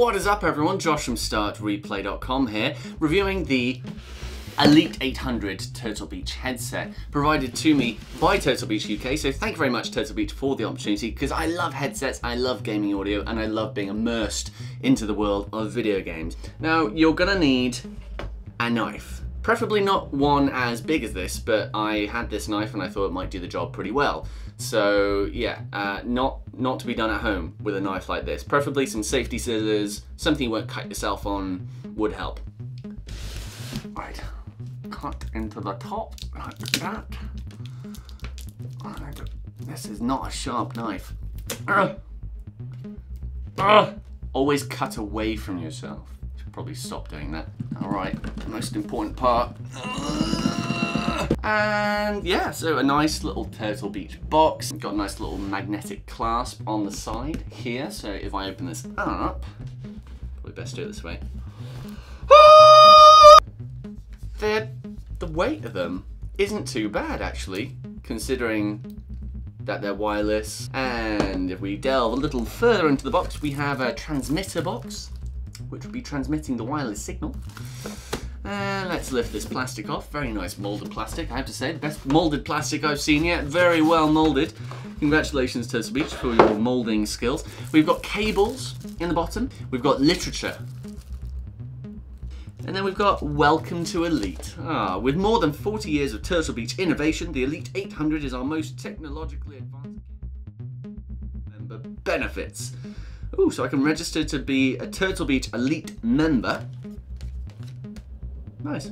What is up everyone, Josh from StartReplay.com here, reviewing the Elite 800 Turtle Beach headset provided to me by Turtle Beach UK, so thank you very much Turtle Beach for the opportunity, because I love headsets, I love gaming audio, and I love being immersed into the world of video games. Now, you're gonna need a knife. Preferably not one as big as this, but I had this knife and I thought it might do the job pretty well. So yeah, not to be done at home with a knife like this. Preferably some safety scissors, something you won't cut yourself on would help. Right, cut into the top like that. And this is not a sharp knife. Always cut away from yourself. Probably stop doing that. Alright, the most important part. And yeah, so a nice little Turtle Beach box. Got a nice little magnetic clasp on the side here, so if I open this up, probably best do it this way. The weight of them isn't too bad actually, considering that they're wireless. And if we delve a little further into the box, we have a transmitter box, which will be transmitting the wireless signal. And let's lift this plastic off. Very nice molded plastic, I have to say. The best molded plastic I've seen yet. Very well molded. Congratulations, Turtle Beach, for your molding skills. We've got cables in the bottom. We've got literature. And then we've got Welcome to Elite. With more than 40 years of Turtle Beach innovation, the Elite 800 is our most technologically advanced member benefits. Ooh, so I can register to be a Turtle Beach Elite member. Nice,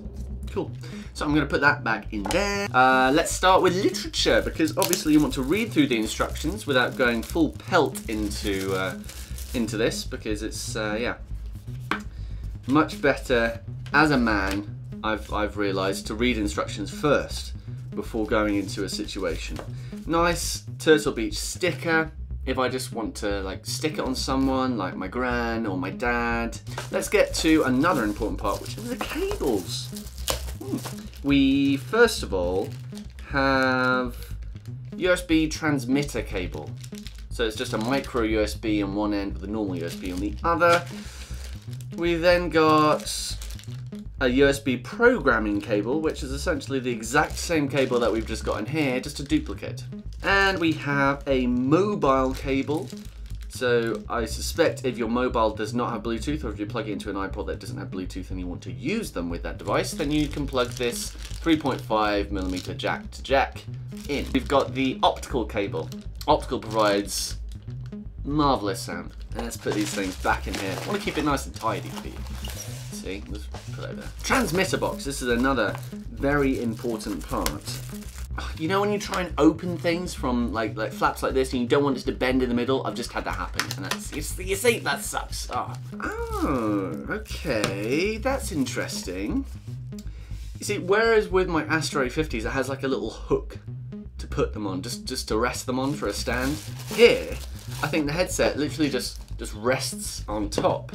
cool. So I'm going to put that back in there. Let's start with literature, because obviously you want to read through the instructions without going full pelt into this, because it's yeah, much better as a man. I've realised to read instructions first before going into a situation. Nice Turtle Beach sticker. If I just want to like stick it on someone, like my gran or my dad. Let's get to another important part, which is the cables. We first of all have USB transmitter cable. So it's just a micro USB on one end with a normal USB on the other. We then got a USB programming cable, which is essentially the exact same cable that we've just got in here, just a duplicate. And we have a mobile cable. So I suspect if your mobile does not have Bluetooth, or if you plug it into an iPod that doesn't have Bluetooth and you want to use them with that device, then you can plug this 3.5mm jack to jack in. We've got the optical cable. Optical provides marvelous sound. Let's put these things back in here. I want to keep it nice and tidy for you. See, let's put it there. Transmitter box. This is another very important part. You know when you try and open things from like flaps like this and you don't want it to bend in the middle? I've just had that happen, and that's, you see, that sucks. Oh, okay, that's interesting. You see, whereas with my Astro 50s it has like a little hook to put them on, just to rest them on for a stand. Here, I think the headset literally just rests on top.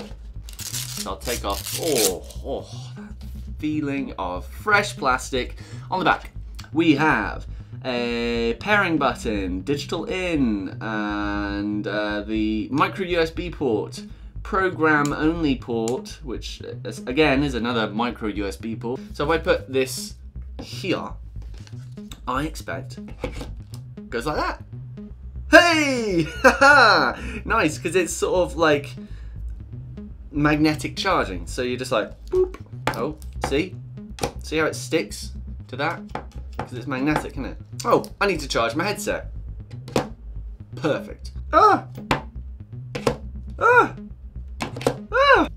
So I'll take off, that feeling of fresh plastic. On the back, we have a pairing button, digital in, and the micro USB port, program only port, which again is another micro USB port. So if I put this here, I expect it goes like that. Hey! Nice, because it's sort of like magnetic charging. So you're just like, boop. Oh, see how it sticks to that? Because it's magnetic, isn't it? Oh, I need to charge my headset. Perfect.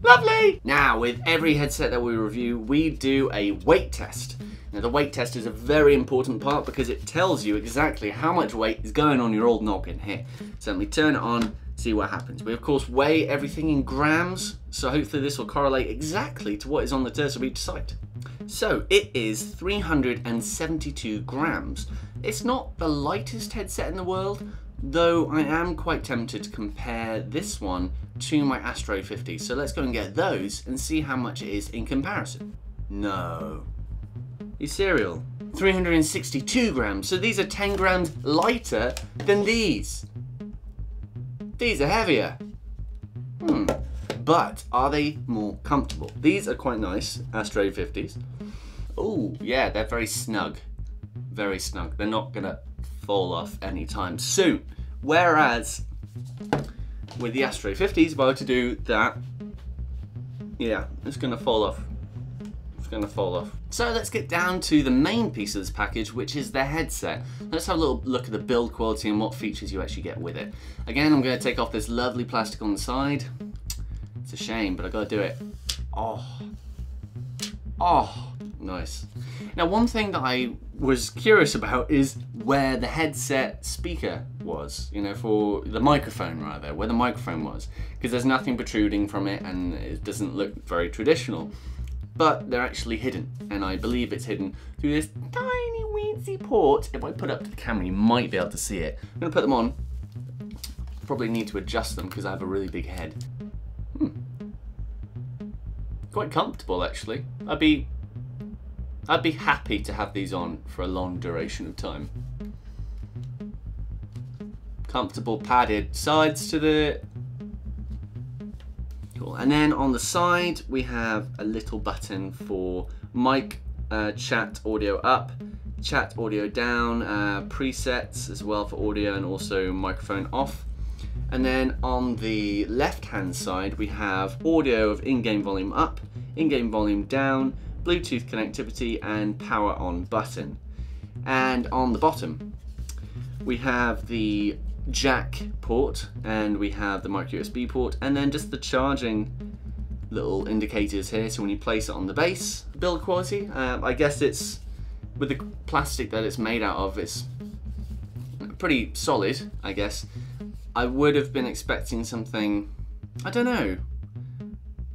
Lovely! Now, with every headset that we review, we do a weight test. Now, the weight test is a very important part because it tells you exactly how much weight is going on your old noggin here. So let me turn it on, see what happens. We, of course, weigh everything in grams, so hopefully this will correlate exactly to what is on the Turtle Beach site. So it is 372 grams. It's not the lightest headset in the world, though I am quite tempted to compare this one to my Astro 50. So let's go and get those and see how much it is in comparison. No. You serial? 362 grams. So these are 10 grams lighter than these. These are heavier. but are they more comfortable? These are quite nice, Astro 50s. Oh, yeah, they're very snug. Very snug. They're not gonna fall off anytime soon. Whereas with the Astro 50s, if I were to do that, yeah, it's gonna fall off. It's gonna fall off. So let's get down to the main piece of this package, which is the headset. Let's have a little look at the build quality and what features you actually get with it. Again, I'm gonna take off this lovely plastic on the side. It's a shame, but I gotta do it. Oh, nice. Now, one thing that I was curious about is where the headset speaker was, you know, for the microphone rather, where the microphone was, because there's nothing protruding from it and it doesn't look very traditional. But they're actually hidden, and I believe it's hidden through this tiny weensy port. If I put it up to the camera, you might be able to see it. I'm gonna put them on. Probably need to adjust them because I have a really big head. Quite comfortable, actually. I'd be happy to have these on for a long duration of time. Comfortable padded sides to the... Cool. And then on the side we have a little button for mic, chat audio up, chat audio down, presets as well for audio, and also microphone off. And then on the left hand side we have audio of in-game volume up, in-game volume down, Bluetooth connectivity, and power on button. And on the bottom we have the jack port, and we have the micro USB port, and then just the charging little indicators here, so when you place it on the base. Build quality, I guess it's, with the plastic that it's made out of, it's pretty solid, I guess. I would have been expecting something, I don't know,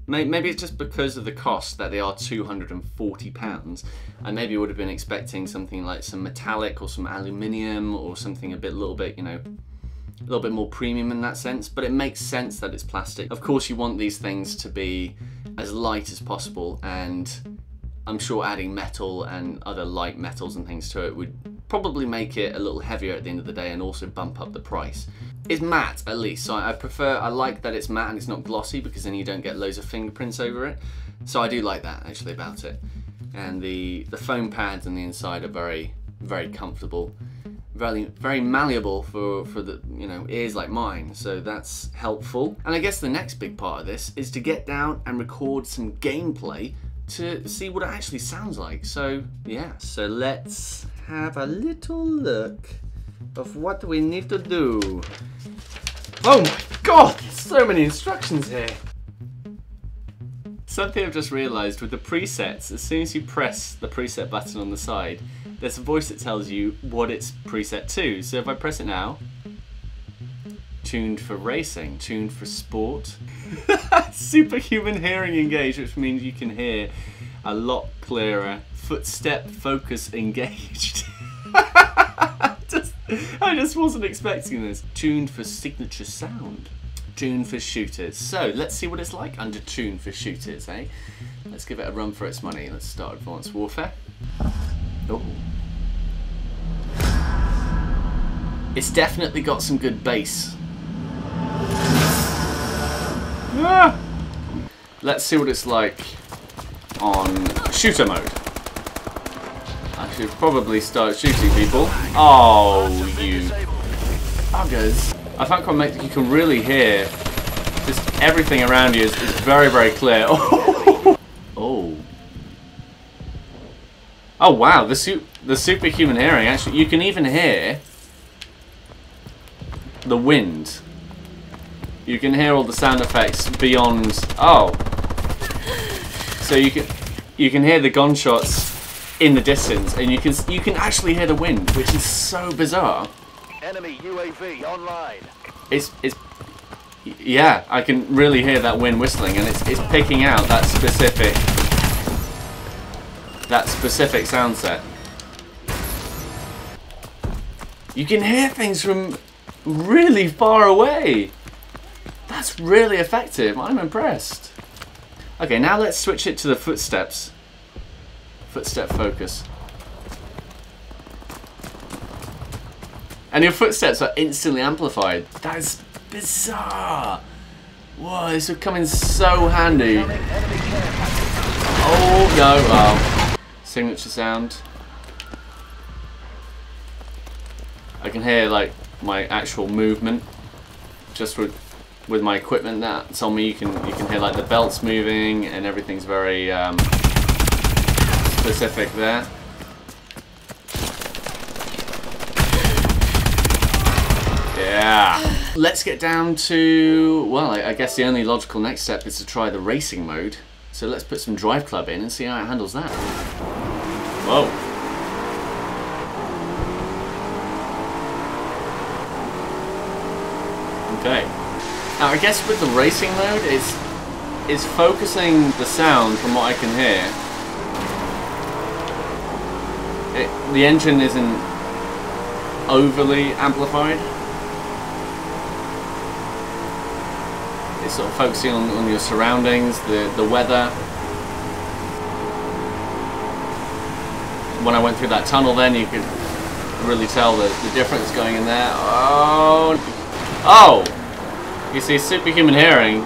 maybe it's just because of the cost that they are £240. I maybe would have been expecting something like some metallic or some aluminium or something a little bit, you know, a little bit more premium in that sense, but it makes sense that it's plastic. Of course you want these things to be as light as possible, and I'm sure adding metal and other light metals and things to it would probably make it a little heavier at the end of the day and also bump up the price. It's matte at least, so I like that it's matte and it's not glossy, because then you don't get loads of fingerprints over it. So I do like that actually about it. And the foam pads on the inside are very, very comfortable. Very malleable for the, you know, ears like mine, so that's helpful. And I guess the next big part of this is to get down and record some gameplay to see what it actually sounds like. So yeah, so let's have a little look of what we need to do. Oh my god, so many instructions here. Something I've just realised with the presets, as soon as you press the preset button on the side, there's a voice that tells you what it's preset to. So if I press it now, tuned for racing, tuned for sport, superhuman hearing engaged, which means you can hear a lot clearer, footstep focus engaged. I just wasn't expecting this. Tuned for signature sound. Tuned for shooters. So let's see what it's like under tuned for shooters, eh? Let's give it a run for its money. Let's start Advanced Warfare. Oh. It's definitely got some good bass. Ah! Let's see what it's like on shooter mode. I should probably start shooting people. Oh, you buggers. I found you can really hear just everything around you is very, very clear. Oh. Oh. Oh wow, the superhuman hearing, actually, you can even hear the wind. You can hear all the sound effects beyond. Oh. So you can hear the gunshots in the distance, and you can actually hear the wind, which is so bizarre. Enemy UAV online. It's yeah, I can really hear that wind whistling, and it's picking out that specific sound set. You can hear things from really far away. That's really effective. I'm impressed. Okay, now let's switch it to the footsteps. Footstep focus. And your footsteps are instantly amplified. That is bizarre. Whoa, this would come in so handy. Oh, no. Oh. Signature sound. I can hear, like, my actual movement just with my equipment that's on me. You can hear, like, the belts moving and everything's very specific there. Yeah. Let's get down to, well, I guess the only logical next step is to try the racing mode. So let's put some Drive Club in and see how it handles that. Whoa. Okay. Now I guess with the racing mode, it's focusing the sound from what I can hear. The engine isn't overly amplified. It's sort of focusing on your surroundings, the weather. When I went through that tunnel then, you could really tell the difference going in there. Oh! Oh! You see, superhuman hearing,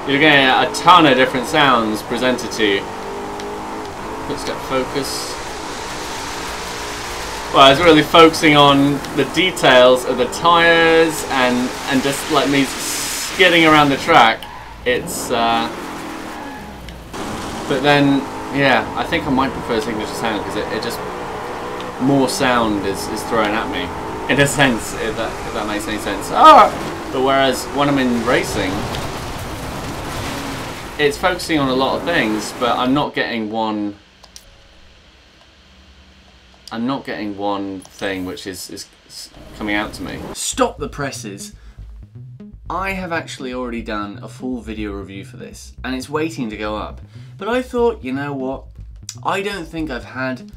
you're getting a ton of different sounds presented to you. Footstep focus. Well, it's really focusing on the details of the tyres and just like me skidding around the track. It's but then yeah, I think I might prefer signature sound because it just more sound is thrown at me in a sense, if that makes any sense. But whereas when I'm in racing, it's focusing on a lot of things, but I'm not getting one thing which is coming out to me. Stop the presses. I have actually already done a full video review for this, and it's waiting to go up. But I thought, you know what? I don't think I've had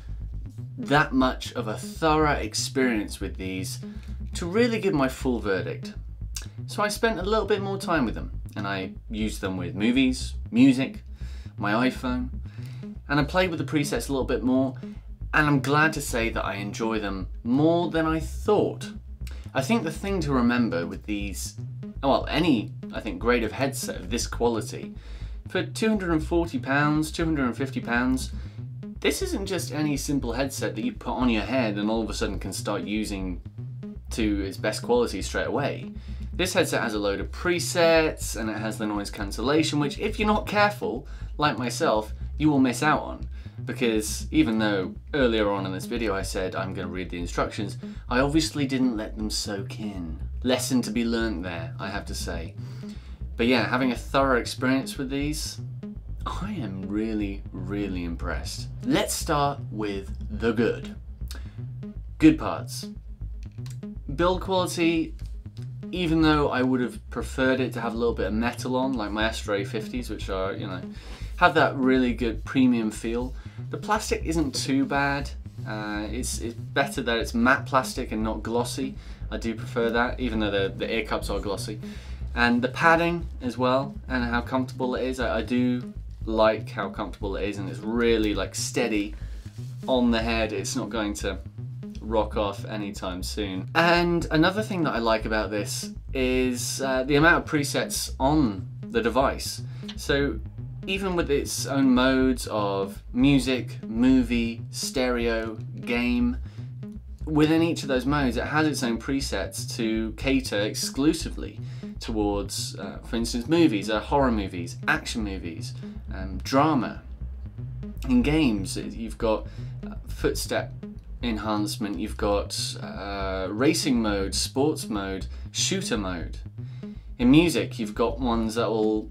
that much of a thorough experience with these to really give my full verdict. So I spent a little bit more time with them, and I used them with movies, music, my iPhone, and I played with the presets a little bit more, and I'm glad to say that I enjoy them more than I thought. I think the thing to remember with these, well, any, I think, grade of headset of this quality, for £240, £250, this isn't just any simple headset that you put on your head and all of a sudden can start using to its best quality straight away. This headset has a load of presets and it has the noise cancellation, which if you're not careful, like myself, you will miss out on. Because even though earlier on in this video I said I'm going to read the instructions, I obviously didn't let them soak in. Lesson to be learnt there, I have to say. But yeah, having a thorough experience with these, I am really, really impressed. Let's start with the good. Good parts. Build quality, even though I would have preferred it to have a little bit of metal on, like my Astro A50s, which are, you know, have that really good premium feel. The plastic isn't too bad. It's better that it's matte plastic and not glossy. I do prefer that, even though the ear cups are glossy. And the padding as well, and how comfortable it is. I do like how comfortable it is, and it's really like steady on the head. It's not going to rock off anytime soon. And another thing that I like about this is the amount of presets on the device. So even with its own modes of music, movie, stereo, game, within each of those modes it has its own presets to cater exclusively towards, for instance, movies, horror movies, action movies, drama. In games you've got footstep enhancement, you've got racing mode, sports mode, shooter mode. In music you've got ones that will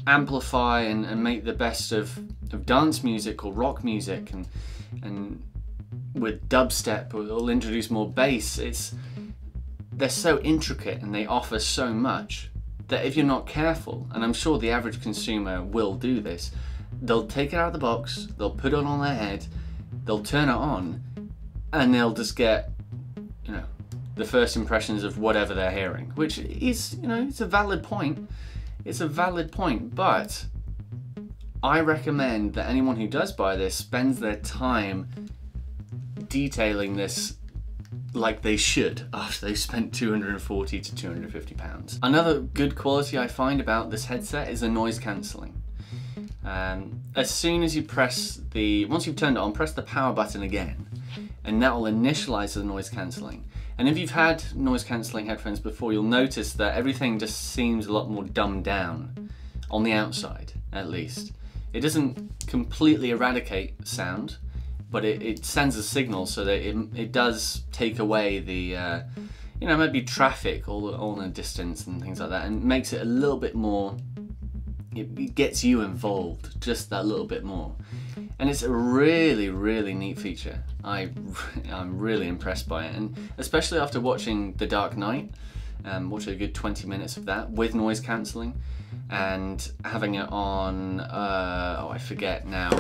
amplify and make the best of dance music or rock music, and with dubstep it'll introduce more bass. They're so intricate and they offer so much that if you're not careful, and I'm sure the average consumer will do this, they'll take it out of the box, they'll put it on their head, they'll turn it on, and they'll just get, you know, the first impressions of whatever they're hearing, which is, you know, it's a valid point. It's a valid point, but I recommend that anyone who does buy this spends their time detailing this like they should after they've spent 240 to 250 pounds. Another good quality I find about this headset is the noise cancelling. As soon as you once you've turned it on, press the power button again, and that will initialize the noise cancelling. And if you've had noise cancelling headphones before, you'll notice that everything just seems a lot more dumbed down, on the outside at least. It doesn't completely eradicate sound, but it sends a signal so that it does take away the, maybe traffic all in a distance and things like that, and makes it a little bit more, it gets you involved just that little bit more. And it's a really, really neat feature. I'm really impressed by it, and especially after watching The Dark Knight, watching a good 20 minutes of that with noise cancelling, and having it on, I forget now.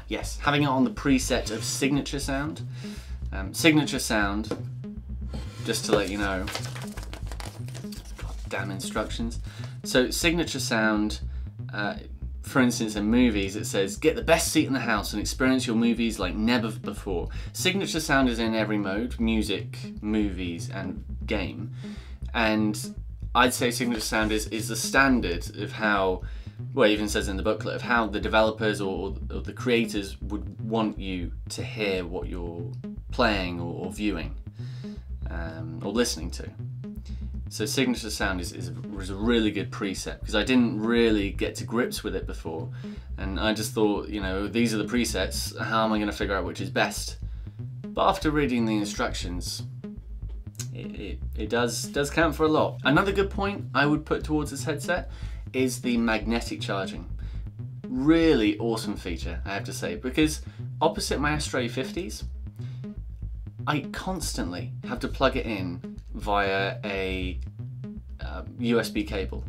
Yes, having it on the preset of Signature Sound. Signature Sound, just to let you know, goddamn instructions. So Signature Sound, for instance, in movies, it says, get the best seat in the house and experience your movies like never before. Signature Sound is in every mode: music, movies, and game. And I'd say Signature Sound is the standard of how, well, it even says in the booklet, of how the developers or the creators would want you to hear what you're playing or viewing, or listening to. So Signature Sound is a really good preset, because I didn't really get to grips with it before, and I just thought, these are the presets, how am I going to figure out which is best? But after reading the instructions, it does count for a lot. Another good point I would put towards this headset is the magnetic charging. Really awesome feature, I have to say, because opposite my Astro 50s, I constantly have to plug it in via a USB cable,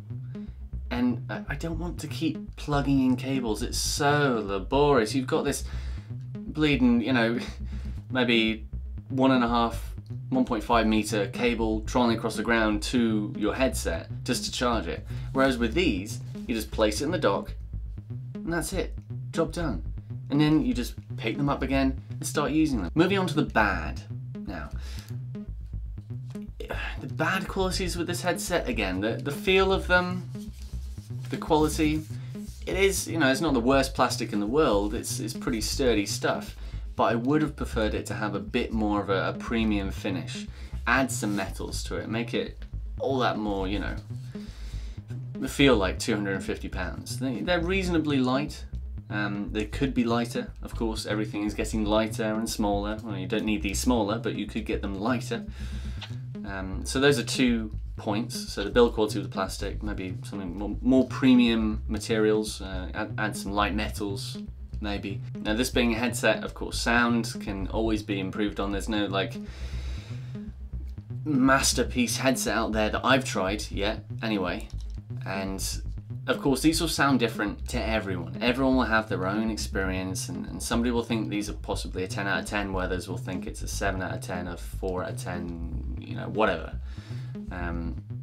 and I don't want to keep plugging in cables. It's so laborious. You've got this bleeding, maybe 1.5 meter cable trolling across the ground to your headset just to charge it. Whereas with these, you just place it in the dock, and that's it, job done. And then you just pick them up again and start using them. Moving on to the bad now. The bad qualities with this headset, again, the feel of them, the quality, it is, it's not the worst plastic in the world, it's pretty sturdy stuff, but I would have preferred it to have a bit more of a premium finish. Add some metals to it, make it all that more, feel like 250 pounds. They're reasonably light. They could be lighter, of course. Everything is getting lighter and smaller. Well, you don't need these smaller, but you could get them lighter. So those are 2 points. So the build quality with the plastic, maybe something more premium materials, add some light metals, maybe. Now, this being a headset, of course, sound can always be improved on. There's no masterpiece headset out there that I've tried yet, anyway. And of course, these will sound different to everyone. Everyone will have their own experience, and somebody will think these are possibly a 10 out of 10, where others will think it's a 7 out of 10, a 4 out of 10, whatever.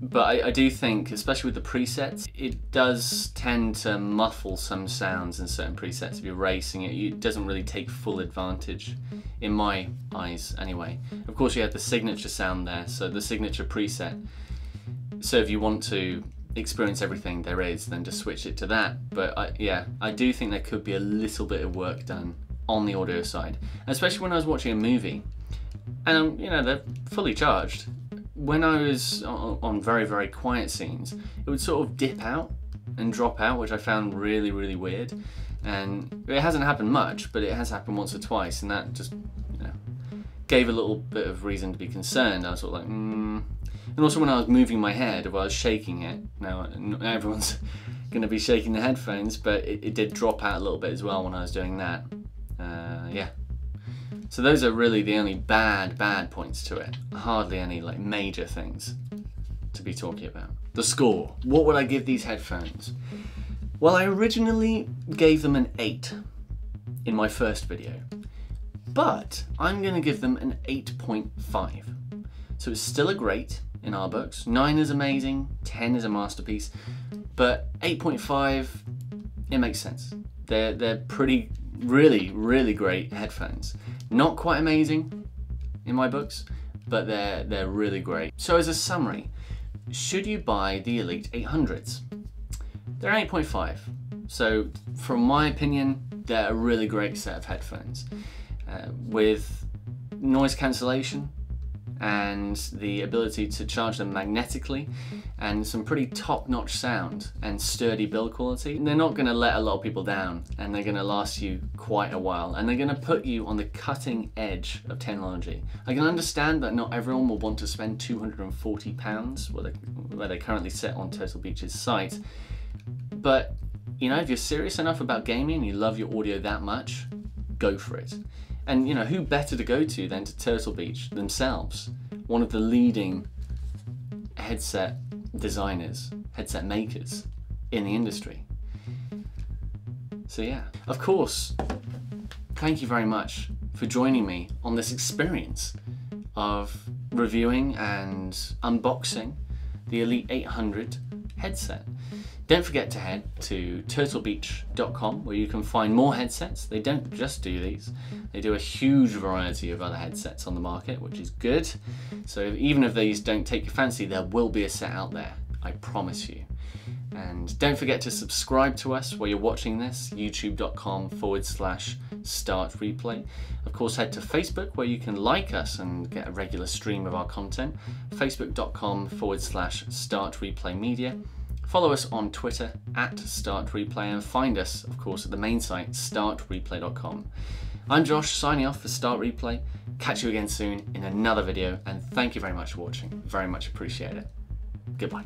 But I do think, especially with the presets, it does tend to muffle some sounds in certain presets. If you're racing it, it doesn't really take full advantage, in my eyes anyway. Of course, you have the Signature Sound there, so the Signature preset. So if you want to experience everything there is, then just switch it to that. But I do think there could be a little bit of work done on the audio side, especially when I was watching a movie, and they're fully charged. When I was on very, very quiet scenes, it would sort of dip out and drop out, which I found really, really weird. And it hasn't happened much, but it has happened once or twice, and that just gave a little bit of reason to be concerned. I was sort of like, And also when I was moving my head, or I was shaking it, now everyone's going to be shaking the headphones, but it did drop out a little bit as well when I was doing that. Yeah. So those are really the only bad points to it. Hardly any major things to be talking about. The score. What would I give these headphones? Well, I originally gave them an 8 in my first video, but I'm going to give them an 8.5. So it's still a great in our books. 9 is amazing, 10 is a masterpiece, but 8.5, it makes sense. They're pretty, really, really great headphones. Not quite amazing in my books, but they're really great. So as a summary, should you buy the Elite 800s? They're 8.5, so from my opinion, they're a really great set of headphones with noise cancellation and the ability to charge them magnetically and some pretty top-notch sound and sturdy build quality. They're not going to let a lot of people down, and they're going to last you quite a while, and they're going to put you on the cutting edge of technology. I can understand that not everyone will want to spend £240 where they currently sit on Turtle Beach's site, but you know, if you're serious enough about gaming and you love your audio that much, go for it. And you know, who better to go to than to Turtle Beach themselves, one of the leading headset designers, headset makers in the industry. So yeah, of course, thank you very much for joining me on this experience of reviewing and unboxing the Elite 800 headset. Don't forget to head to turtlebeach.com where you can find more headsets. They don't just do these, they do a huge variety of other headsets on the market, which is good. So even if these don't take your fancy, there will be a set out there, I promise you. And don't forget to subscribe to us while you're watching this, youtube.com/startreplay. Of course, head to Facebook where you can like us and get a regular stream of our content, facebook.com/startreplaymedia. Follow us on Twitter @StartReplay and find us, of course, at the main site, startreplay.com. I'm Josh, signing off for Start Replay. Catch you again soon in another video, and thank you very much for watching. Very much appreciate it. Goodbye.